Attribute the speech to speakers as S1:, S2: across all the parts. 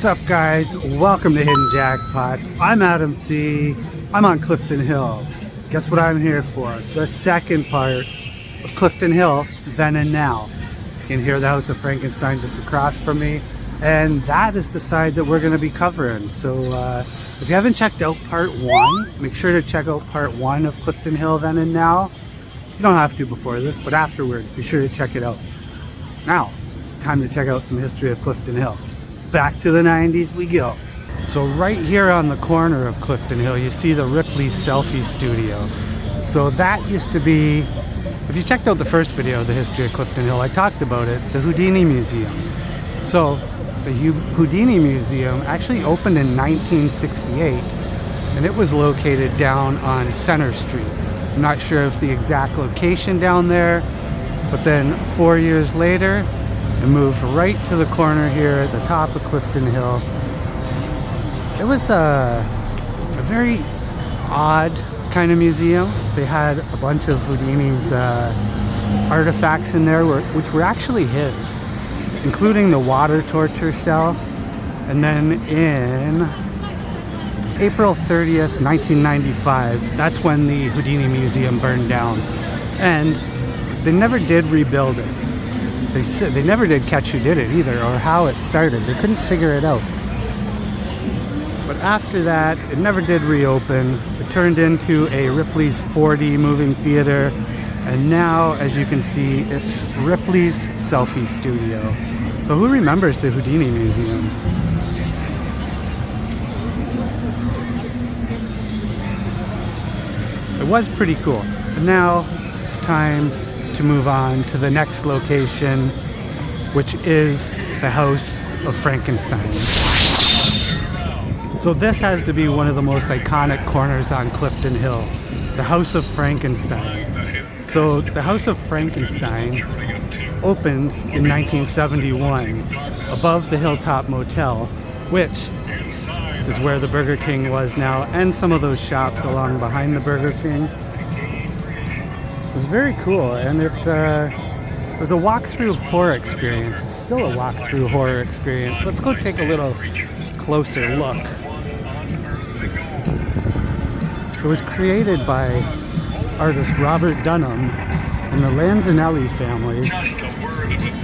S1: What's up, guys? Welcome to Hidden Jackpots. I'm Adam C. I'm on Clifton Hill. Guess what I'm here for? The second part of Clifton Hill, Then and Now. You can hear the House of Frankenstein just across from me, and that is the side that we're going to be covering. So if you haven't checked out part one, make sure to check out part one of Clifton Hill, Then and Now. You don't have to before this, but afterwards, be sure to check it out. Now, it's time to check out some history of Clifton Hill. Back to the 90s we go. So right here on the corner of Clifton Hill, you see the Ripley's Selfie Studio. So that used to be, if you checked out the first video of the history of Clifton Hill, I talked about it, the Houdini Museum. So the Houdini Museum actually opened in 1968, and it was located down on Center Street. I'm not sure of the exact location down there, but then 4 years later, it moved right to the corner here at the top of Clifton Hill. It was a very odd kind of museum. They had a bunch of Houdini's artifacts in there, which were actually his, including the water torture cell. And then in April 30th, 1995, that's when the Houdini Museum burned down. And they never did rebuild it. They never did catch who did it either, or how it started. They couldn't figure it out. But after that, it never did reopen. It turned into a Ripley's 4D moving theater. And now, as you can see, it's Ripley's Selfie Studio. So who remembers the Houdini Museum? It was pretty cool. But now it's time to move on to the next location, which is the House of Frankenstein. So this has to be one of the most iconic corners on Clifton Hill, the House of Frankenstein. So the House of Frankenstein opened in 1971 above the Hilltop Motel, which is where the Burger King was now, and some of those shops along behind the Burger King. It was very cool, and it was a walk-through horror experience. It's still a walk-through horror experience. Let's go take a little closer look. It was created by artist Robert Dunham and the Lanzanelli family,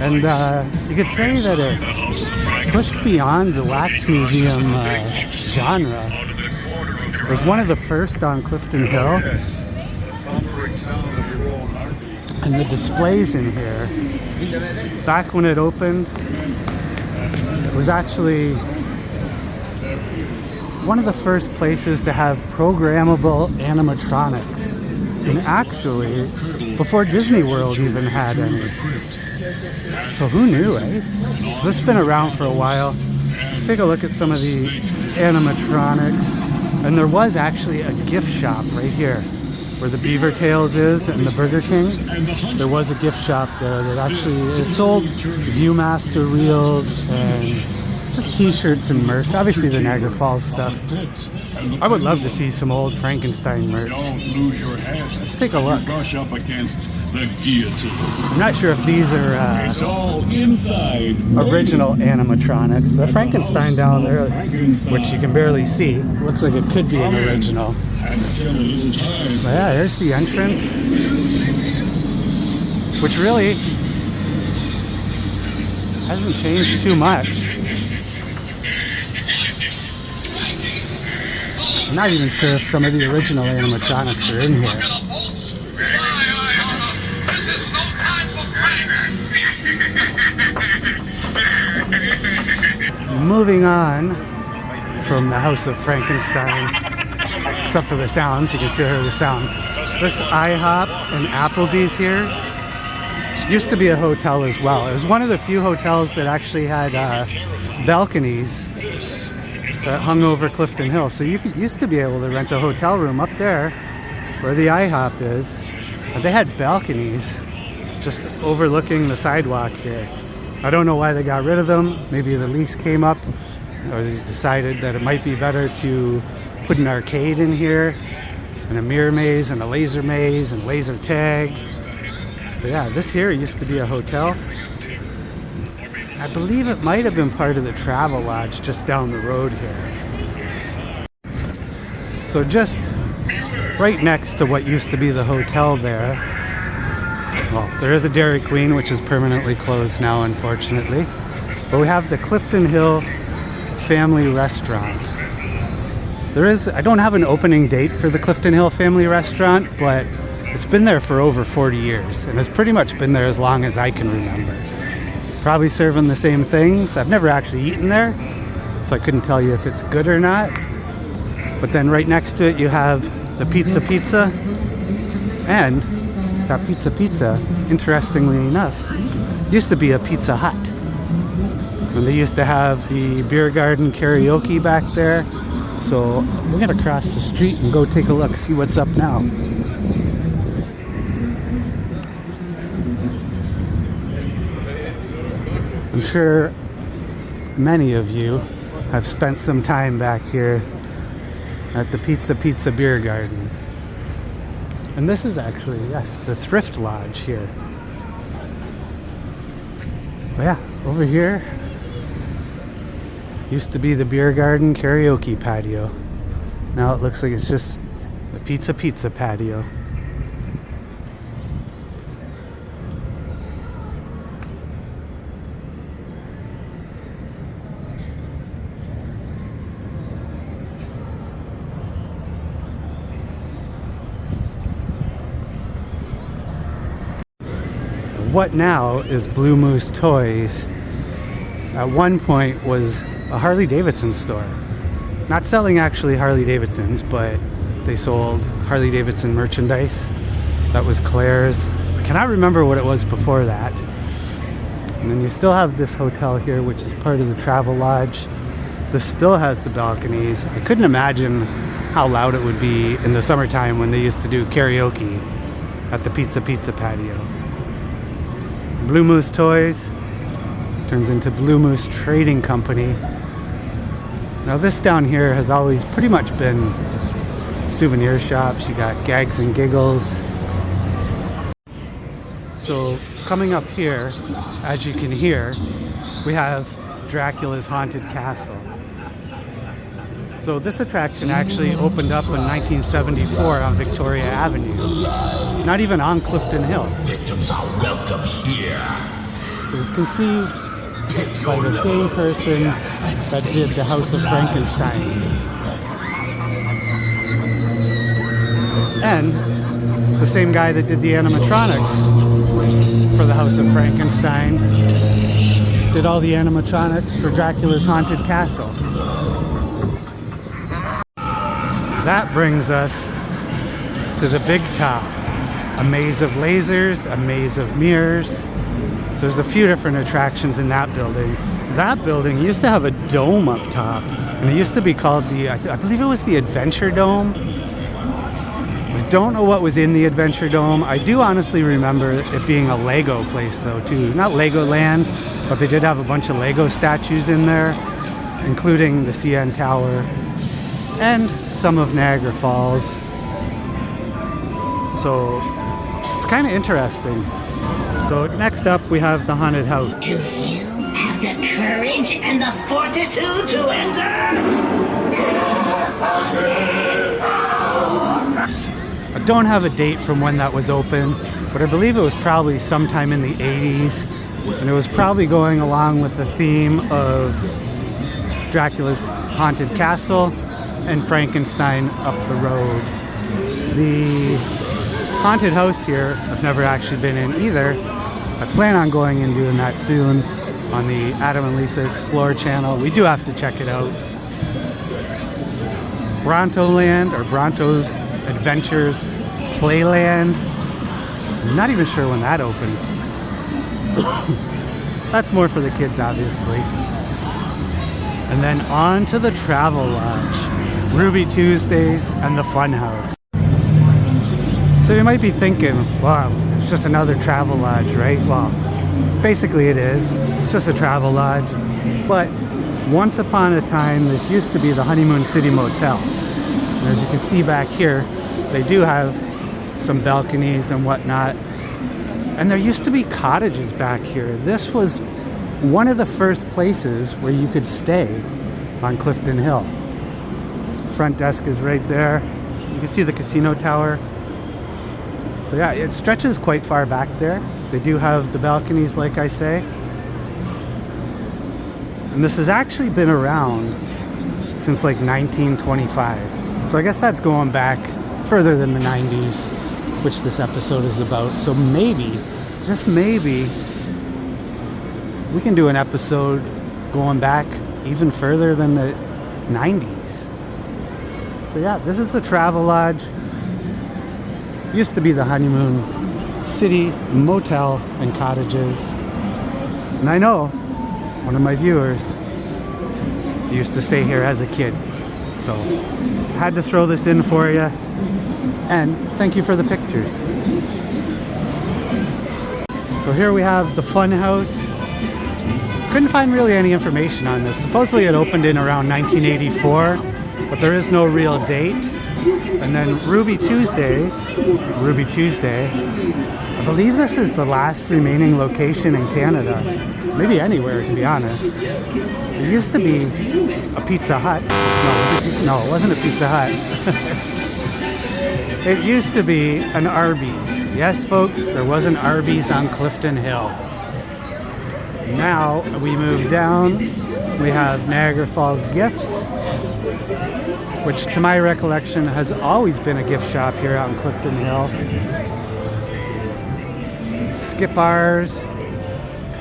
S1: and you could say that it pushed beyond the wax museum genre. It was one of the first on Clifton Hill. And the displays in here, back when it opened, it was actually one of the first places to have programmable animatronics. And actually, before Disney World even had any. So who knew, eh? So this has been around for a while. Let's take a look at some of the animatronics. And there was actually a gift shop right here, where the Beaver Tails is and the Burger King. There was a gift shop there that actually sold Viewmaster reels and just t-shirts and merch. Obviously the Niagara Falls stuff. I would love to see some old Frankenstein merch. Let's take a look. I'm not sure if these are original animatronics. The Frankenstein down there, which you can barely see, looks like it could be an original. But yeah, there's the entrance, which really hasn't changed too much. I'm not even sure if some of the original animatronics are in here. Moving on from the House of Frankenstein, except for the sounds, you can still hear the sounds. This IHOP and Applebee's here used to be a hotel as well. It was one of the few hotels that actually had balconies that hung over Clifton Hill. So you used to be able to rent a hotel room up there where the IHOP is. And they had balconies just overlooking the sidewalk here. I don't know why they got rid of them. Maybe the lease came up, or they decided that it might be better to put an arcade in here, and a mirror maze, and a laser maze, and laser tag. But yeah, this here used to be a hotel. I believe it might have been part of the travel lodge just down the road here. So just right next to what used to be the hotel there, well, there is a Dairy Queen, which is permanently closed now, unfortunately. But we have the Clifton Hill Family Restaurant. I don't have an opening date for the Clifton Hill Family Restaurant, but it's been there for over 40 years, and it's pretty much been there as long as I can remember. Probably serving the same things. I've never actually eaten there, so I couldn't tell you if it's good or not. But then right next to it you have the Pizza, and that Pizza, interestingly enough, used to be a Pizza Hut. And they used to have the beer garden karaoke back there. So we're gonna cross the street and go take a look, see what's up now. I'm sure many of you have spent some time back here at the Pizza Beer Garden. And this is actually, yes, the Thrift Lodge here. But yeah, over here used to be the beer garden karaoke patio. Now it looks like it's just the pizza patio. What now is Blue Moose Toys, at one point was a Harley Davidson store. Not selling actually Harley Davidsons, but they sold Harley Davidson merchandise. That was Claire's. I cannot remember what it was before that. And then you still have this hotel here, which is part of the travel lodge. This still has the balconies. I couldn't imagine how loud it would be in the summertime when they used to do karaoke at the Pizza patio. Blue Moose Toys turns into Blue Moose Trading Company. Now this down here has always pretty much been souvenir shops. You got Gags and Giggles. So coming up here, as you can hear, we have Dracula's Haunted Castle. So this attraction actually opened up in 1974 on Victoria Avenue. Not even on Clifton Hill.
S2: Victims are welcome here.
S1: It was conceived by the same person that did the House of Frankenstein. And the same guy that did the animatronics for the House of Frankenstein did all the animatronics for Dracula's Haunted Castle. That brings us to the big top. A maze of lasers, a maze of mirrors. So there's a few different attractions in that building. That building used to have a dome up top, and it used to be called the, I believe it was the Adventure Dome. I don't know what was in the Adventure Dome. I do honestly remember it being a Lego place though too. Not Legoland, but they did have a bunch of Lego statues in there, including the CN Tower and some of Niagara Falls. So it's kind of interesting. So next up we have the haunted house.
S2: Do you have the courage and the fortitude to enter?
S1: I don't have a date from when that was open, but I believe it was probably sometime in the 80s, and it was probably going along with the theme of Dracula's Haunted Castle and Frankenstein up the road. The haunted house here, I've never actually been in either. I plan on going and doing that soon on the Adam and Lisa Explore channel. We do have to check it out. Brontoland, or Bronto's Adventures Playland. I'm not even sure when that opened. That's more for the kids, obviously. And then on to the Travel Lodge, Ruby Tuesdays, and the Funhouse. So you might be thinking, wow, it's just another travel lodge, right? Well, basically it is. It's just a travel lodge. But once upon a time, this used to be the Honeymoon City Motel. And as you can see back here, they do have some balconies and whatnot. And there used to be cottages back here. This was one of the first places where you could stay on Clifton Hill. Front desk is right there. You can see the casino tower. So yeah, it stretches quite far back there. They do have the balconies, like I say. And this has actually been around since like 1925. So I guess that's going back further than the 90s, which this episode is about. So maybe, just maybe, we can do an episode going back even further than the 90s. So yeah, this is the Travel Lodge. Used to be the Honeymoon City Motel and Cottages. And I know one of my viewers used to stay here as a kid. So had to throw this in for you. And thank you for the pictures. So here we have the Fun House. Couldn't find really any information on this. Supposedly it opened in around 1984, but there is no real date. And then Ruby Tuesday, I believe this is the last remaining location in Canada. Maybe anywhere, to be honest. It used to be a Pizza Hut. No, it wasn't a Pizza Hut. It used to be an Arby's. Yes, folks, there was an Arby's on Clifton Hill. Now we move down. We have Niagara Falls Gifts, which to my recollection has always been a gift shop here out in Clifton Hill. Skipper's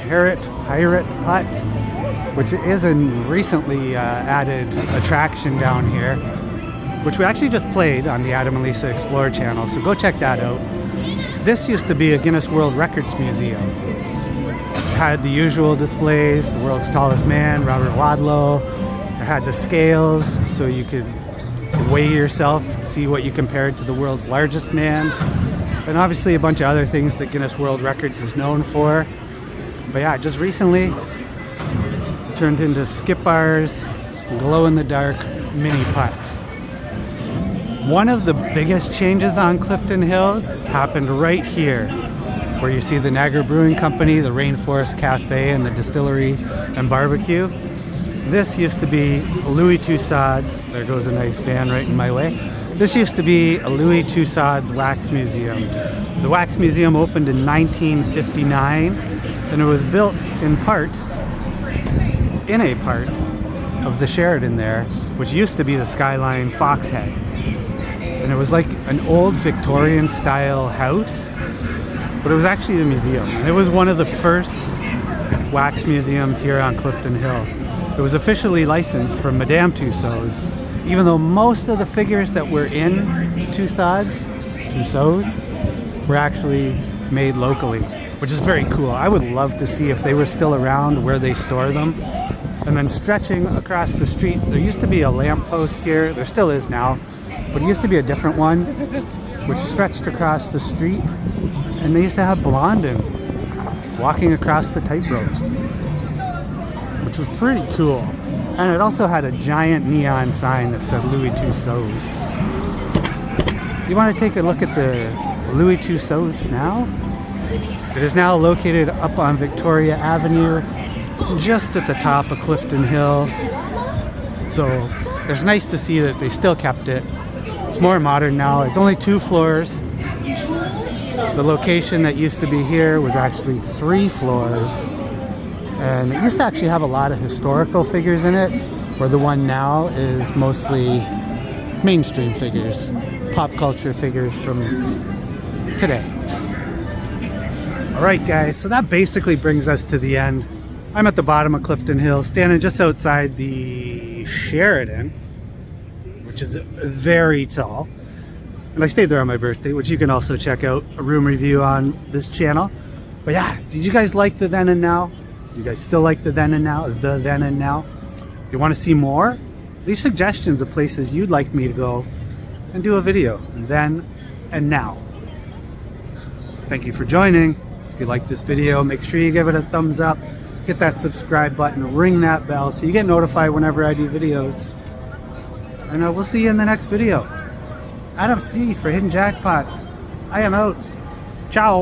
S1: Pirate Putt, which is a recently added attraction down here, which we actually just played on the Adam and Lisa Explore channel, so go check that out. This used to be a Guinness World Records museum. It had the usual displays, the world's tallest man, Robert Wadlow. It had the scales, so you could weigh yourself, see what you compared to the world's largest man, and obviously a bunch of other things that Guinness World Records is known for. But yeah, just recently turned into Skipper's glow-in-the-dark mini putt. One of the biggest changes on Clifton Hill happened right here, where you see the Niagara Brewing Company, the Rainforest Cafe, and the distillery and barbecue. This used to be Louis Tussaud's. There goes a nice van right in my way. This used to be a Louis Tussaud's wax museum. The wax museum opened in 1959, and it was built in a part of the Sheraton there, which used to be the Skyline Foxhead. And it was like an old Victorian style house, but it was actually a museum. And it was one of the first wax museums here on Clifton Hill. It was officially licensed from Madame Tussauds, even though most of the figures that were in Tussauds were actually made locally, which is very cool. I would love to see if they were still around where they store them. And then stretching across the street, there used to be a lamppost here. There still is now, but it used to be a different one, which stretched across the street. And they used to have Blondin walking across the tightrope, which was pretty cool. And it also had a giant neon sign that said Louis Tussauds. You want to take a look at the Louis Tussauds now? It is now located up on Victoria Avenue, just at the top of Clifton Hill. So it's nice to see that they still kept it. It's more modern now. It's only 2 floors. The location that used to be here was actually 3 floors. And it used to actually have a lot of historical figures in it, where the one now is mostly mainstream figures, pop culture figures from today. Alright guys, so that basically brings us to the end. I'm at the bottom of Clifton Hill, standing just outside the Sheraton, which is very tall. And I stayed there on my birthday, which you can also check out a room review on this channel. But yeah, did you guys like the then and now? You guys still like the then and now? The then and now? You want to see more? Leave suggestions of places you'd like me to go and do a video then and now. Thank you for joining. If you like this video, make sure you give it a thumbs up, hit that subscribe button, ring that bell so you get notified whenever I do videos. And we'll see you in the next video. Adam C for Hidden Jackpots. I am out. Ciao.